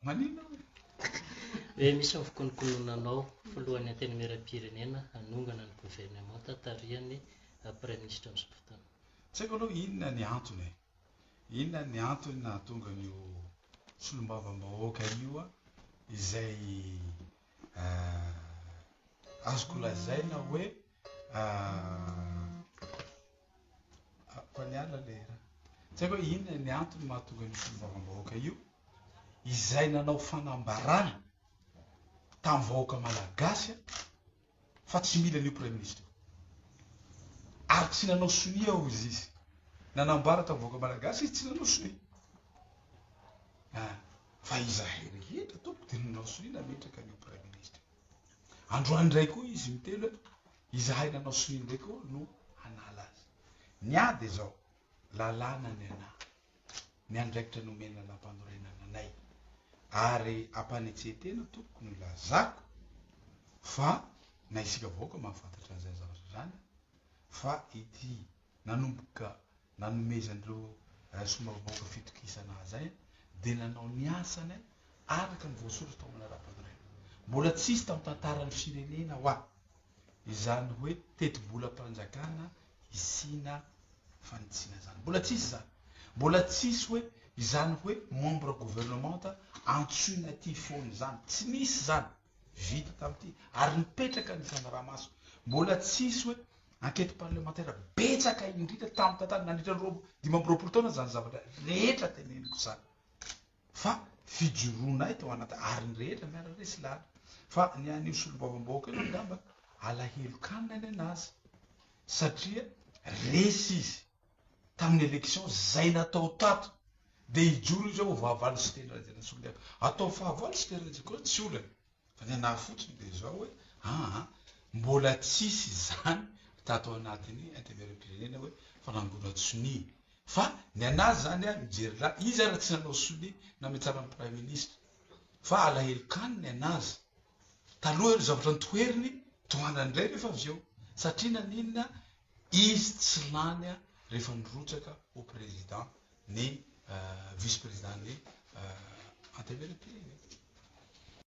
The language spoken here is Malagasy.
manina hoe misy ny fikonokononanao folohan'ny antenimieram-pirenena hanongana ny gouvernement tarihany prime ministre amin'izao fotoana. Tsy haiko aloha inona ny antony inona ny antony nahatonga an'io solombavambahoaka io izay azoko lazaina hoe faniala le raha tsy haiko hoe inona ny antony mahatonga an'io solombavambahoaka io izay nanao fanambarana tamin'ny vahoaka malagasy fa tsy mila an'io prime ministre ary tsy nanao sonia ao izy izy nanambara tamin'ny vahoaka malagasy izy tsy nanao sonia fa izahay rehetra tompo dia nanao sonia nametraka an'io prime ministre androany indray koa izy mitelo hoe izahay nanao sonia indray koa no hanala azy ny ady zao lalàna ny anahy ny andraikitra nomena lam-panorenana anay ary ampanetsetena tokony ho lazako fa na isika vahoaka mahafantatra an'izay zavatra zany fa ity nanomboka nanomezan'ireo somavavahoaka fitokisana zay dia nanao ny asany araka ny voasoratra tao amina ram-panorenana mbola tsisy tamin'ny tantaran'ny firenena ho aho izany hoe teti-bolam-panjakana isina fanitsina zany mbola tsisy zany mbola tsisy hoe izany hoe membre gouvernementa antsoina ty foany zany tsy nisy zany vita tamin'ity ary nipetraka nisana raha maso mbola tsisy hoe enquête parlementaire betsaka indrindra tamin'ny tantara nandritra dimy amby roapolo taona zany zavatra rehetra teneniko zany fa fijoroanay tao anaty ary ny rehetra miara-resy lahatra fa ny an'io solombavambahoaka io angamba alahelo kanina ny anazy satria resy izy tamin'ny élection zay natao tato dia hijoro izy ao vahavalo sy tenyrazana solona atao fahavalo sy tenyrazana koa tsy olana fa ny anahy fotsiny dia zao hoe mbola tsisy zany tato anatin'ny intermédiaire-pirenena hoe fanangonana sonia fa ny anazy zany mijery la izy ara tsy nanao sonia nametsara amin'ny prime ministre fa alahelo kany ny anazy taloha ry zavatra nitoeriny tohanany indray rehefa avy eo satria naninona izy tsy lany rehefa nirotsaka au président ny vice président ny intermédiaire-pirenena